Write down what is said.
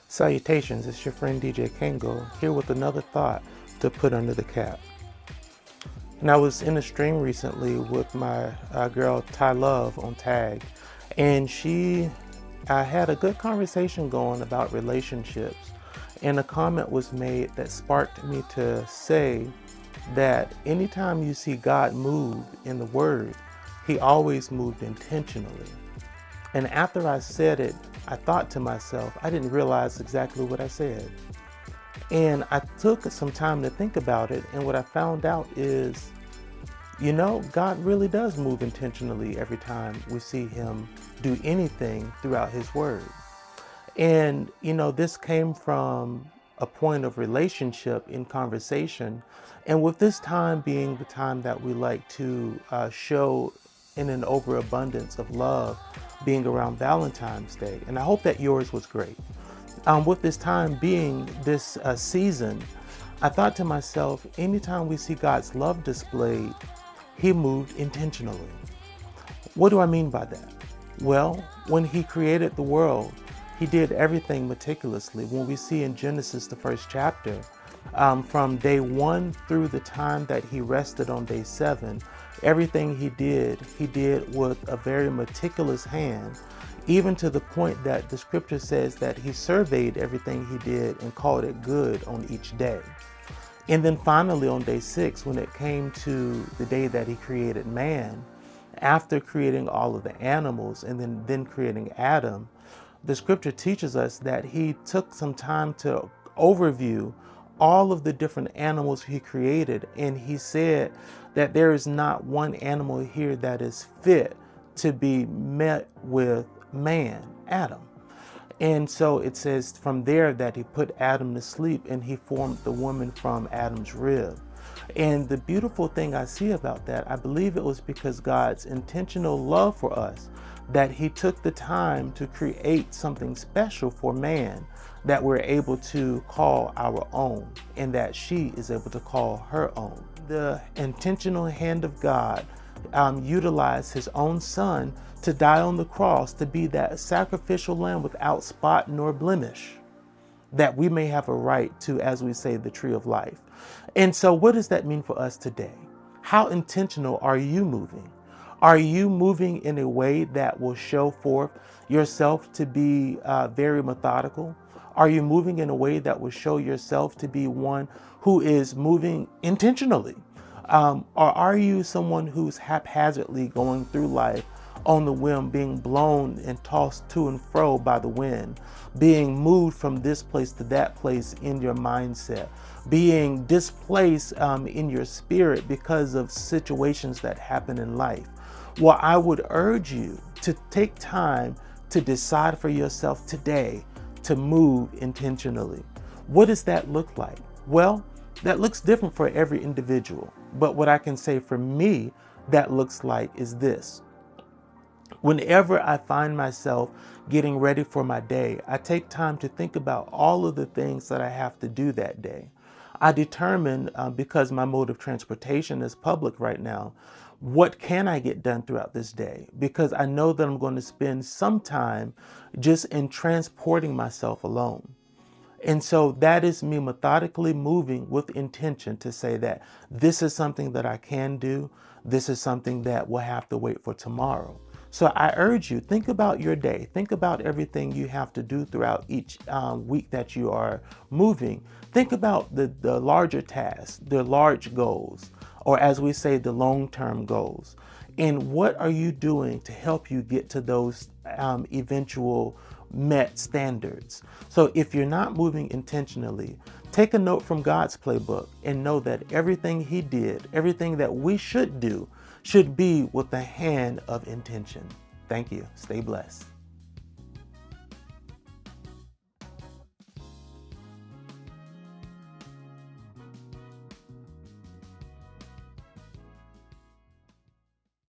Salutations, it's your friend DJ Kango here with another thought to put under the cap. And I was in a stream recently with my girl Ty Love on Tag, and I had a good conversation going about relationships. And a comment was made that sparked me to say that anytime you see God move in the Word, He always moved intentionally. And after I said it, I thought to myself, I didn't realize exactly what I said. And I took some time to think about it, and what I found out is, God really does move intentionally every time we see Him do anything throughout His Word. And, this came from a point of relationship in conversation. And with this time being the time that we like to show in an overabundance of love, being around Valentine's Day. And I hope that yours was great. With this time being this season, I thought to myself, anytime we see God's love displayed, He moved intentionally. What do I mean by that? Well, when He created the world, He did everything meticulously. When we see in Genesis, the first chapter, from day 1 through the time that He rested on day 7, everything He did with a very meticulous hand, even to the point that the scripture says that He surveyed everything He did and called it good on each day. And then finally on day 6, when it came to the day that He created man, after creating all of the animals and then creating Adam, the scripture teaches us that He took some time to overview all of the different animals He created, and He said that there is not one animal here that is fit to be met with man, Adam. And so it says from there that He put Adam to sleep and He formed the woman from Adam's rib. And the beautiful thing I see about that, I believe it was because God's intentional love for us, that He took the time to create something special for man that we're able to call our own, and that she is able to call her own. The intentional hand of God utilized His own Son to die on the cross, to be that sacrificial lamb without spot nor blemish, that we may have a right to, as we say, the tree of life. And so what does that mean for us today? How intentional are you moving? Are you moving in a way that will show forth yourself to be very methodical? Are you moving in a way that will show yourself to be one who is moving intentionally? Or are you someone who's haphazardly going through life on the whim, being blown and tossed to and fro by the wind, being moved from this place to that place in your mindset, being displaced in your spirit because of situations that happen in life? Well, I would urge you to take time to decide for yourself today to move intentionally. What does that look like? Well, that looks different for every individual. But what I can say for me that looks like is this. Whenever I find myself getting ready for my day, I take time to think about all of the things that I have to do that day. I determine, because my mode of transportation is public right now, what can I get done throughout this day? Because I know that I'm going to spend some time just in transporting myself alone. And so that is me methodically moving with intention to say that this is something that I can do. This is something that will have to wait for tomorrow. So I urge you, think about your day. Think about everything you have to do throughout each week that you are moving. Think about the larger tasks, the large goals, or as we say, the long-term goals. And what are you doing to help you get to those eventual met standards? So if you're not moving intentionally, take a note from God's playbook and know that everything He did, everything that we should do, should be with the hand of intention. Thank you. Stay blessed.